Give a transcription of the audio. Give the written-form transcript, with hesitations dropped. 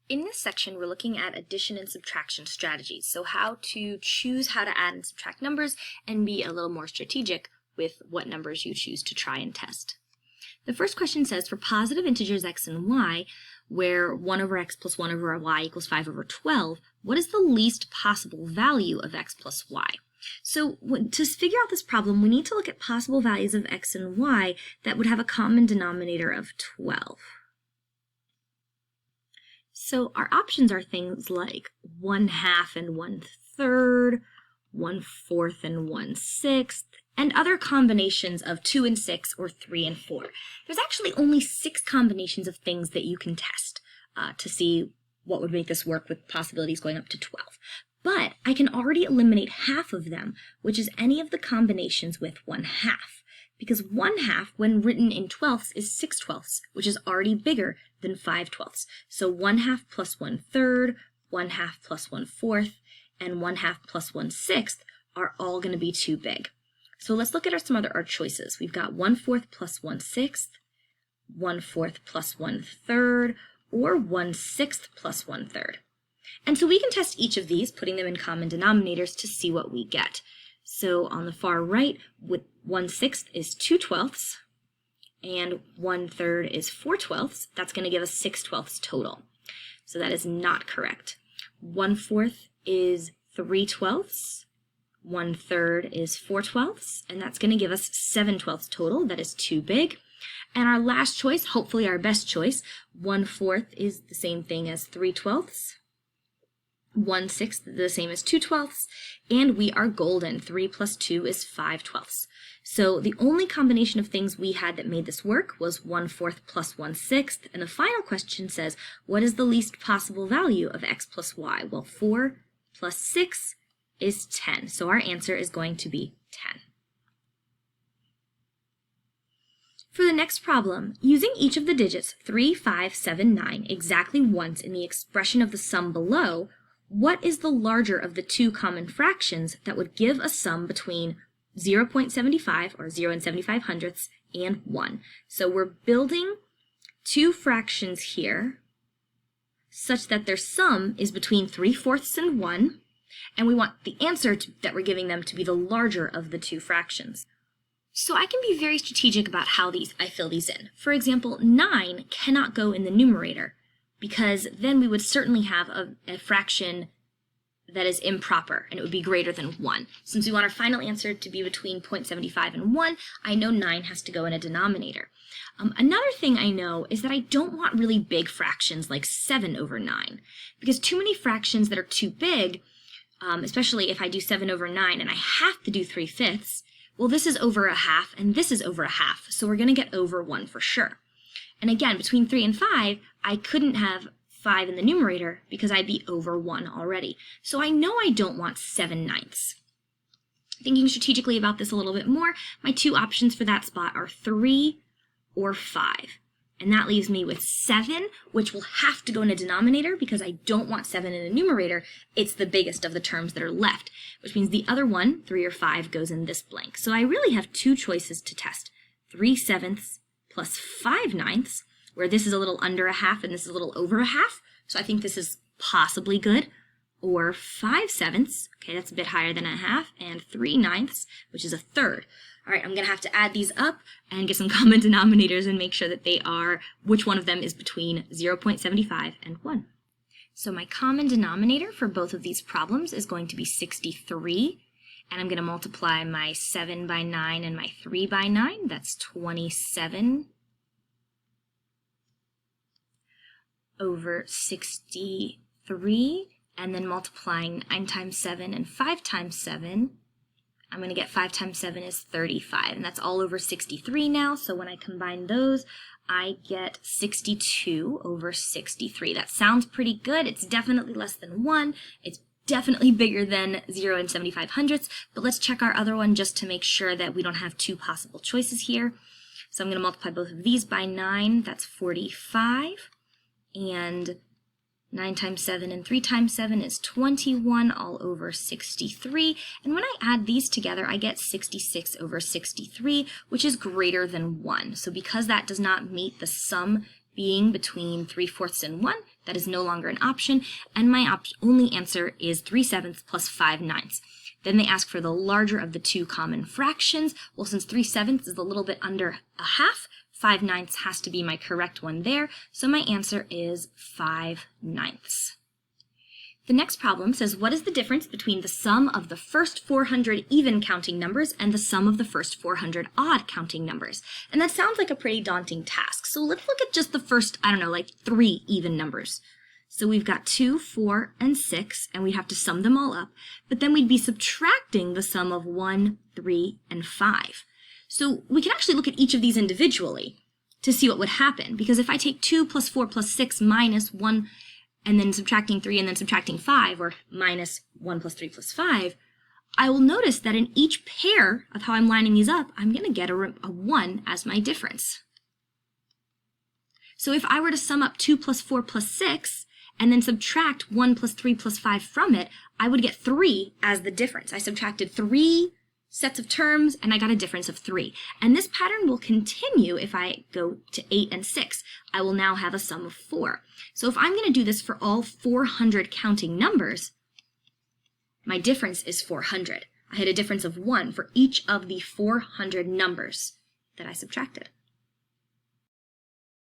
In this section, we're looking at addition and subtraction strategies, so how to choose how to add and subtract numbers and be a little more strategic with what numbers you choose to try and test. The first question says, for positive integers x and y, where 1 over x plus 1 over y equals 5 over 12, what is the least possible value of x plus y? So to figure out this problem, we need to look at possible values of x and y that would have a common denominator of 12. So our options are things like 1/2 and 1/3, 1/4 and 1/6, and other combinations of 2 and 6 or 3 and 4. There's actually only 6 combinations of things that you can test to see what would make this work with possibilities going up to 12. But I can already eliminate half of them, which is any of the combinations with 1/2. Because 1/2, when written in twelfths, is 6/12, which is already bigger than 5/12. So 1/2 plus 1/3, 1/2 plus 1/4, and 1/2 plus 1/6 are all going to be too big. So let's look at some other choices. We've got 1/4 plus 1/6, 1/4 plus 1/3, or 1/6 plus 1/3. And so we can test each of these, putting them in common denominators to see what we get. So on the far right, with 1/6 is 2/12, and 1/3 is 4/12. That's going to give us 6/12 total. So that is not correct. 1/4 is 3/12, 1/3 is 4/12, and that's going to give us 7/12 total. That is too big. And our last choice, hopefully our best choice, 1/4 is the same thing as 3/12. 1/6 the same as 2/12, and we are golden. 3 plus 2 is 5/12. So the only combination of things we had that made this work was 1/4 plus 1/6, and the final question says, what is the least possible value of x plus y? Well, 4 plus 6 is 10, so our answer is going to be 10. For the next problem, using each of the digits 3, 5, 7, 9 exactly once in the expression of the sum below, what is the larger of the two common fractions that would give a sum between 0.75, or 0 and 75 hundredths, and 1? So we're building two fractions here such that their sum is between 3/4 and 1, and we want the answer that we're giving them to be the larger of the two fractions. So I can be very strategic about how I fill these in. For example, 9 cannot go in the numerator, because then we would certainly have a fraction that is improper, and it would be greater than 1. Since we want our final answer to be between 0.75 and 1, I know 9 has to go in a denominator. Another thing I know is that I don't want really big fractions like 7 over 9, because too many fractions that are too big, especially if I do 7 over 9 and I have to do 3/5, well, this is over 1/2 and this is over 1/2, so we're going to get over 1 for sure. And again, between 3 and 5, I couldn't have 5 in the numerator because I'd be over 1 already. So I know I don't want 7/9. Thinking strategically about this a little bit more, my two options for that spot are 3 or 5. And that leaves me with 7, which will have to go in a denominator because I don't want 7 in a numerator. It's the biggest of the terms that are left, which means the other one, 3 or 5, goes in this blank. So I really have two choices to test. 3/7 plus 5/9, where this is a little under 1/2 and this is a little over 1/2. So I think this is possibly good. Or 5/7, okay, that's a bit higher than 1/2, and 3/9, which is 1/3. All right, I'm going to have to add these up and get some common denominators and make sure that they are, which one of them is between 0.75 and 1. So my common denominator for both of these problems is going to be 63, and I'm going to multiply my 7 by 9 and my 3 by 9. That's 27 over 63, and then multiplying 9 times 7 and 5 times 7, I'm going to get 5 times 7 is 35, and that's all over 63 now, so when I combine those, I get 62 over 63. That sounds pretty good. It's definitely less than 1. It's definitely bigger than 0 and 75 hundredths, but let's check our other one just to make sure that we don't have two possible choices here. So I'm going to multiply both of these by 9, that's 45, and 9 times 7 and 3 times 7 is 21 all over 63. And when I add these together, I get 66 over 63, which is greater than 1. So because that does not meet the sum being between 3/4 and 1, That is no longer an option, and my only answer is 3/7 plus 5/9. Then they ask for the larger of the two common fractions. Well, since 3/7 is a little bit under a half, 5/9 has to be my correct one there, so my answer is 5/9. The next problem says, what is the difference between the sum of the first 400 even counting numbers and the sum of the first 400 odd counting numbers? And that sounds like a pretty daunting task. So let's look at just the first, like 3 even numbers. So we've got 2, 4, and 6, and we'd have to sum them all up. But then we'd be subtracting the sum of 1, 3, and 5. So we can actually look at each of these individually to see what would happen. Because if I take 2 plus 4 plus 6 minus 1, and then subtracting 3 and then subtracting 5, or minus 1 plus 3 plus 5, I will notice that in each pair of how I'm lining these up, I'm going to get a 1 as my difference. So if I were to sum up 2 plus 4 plus 6, and then subtract 1 plus 3 plus 5 from it, I would get 3 as the difference. I subtracted 3 sets of terms, and I got a difference of 3. And this pattern will continue if I go to 8 and 6. I will now have a sum of 4. So if I'm going to do this for all 400 counting numbers, my difference is 400. I had a difference of 1 for each of the 400 numbers that I subtracted.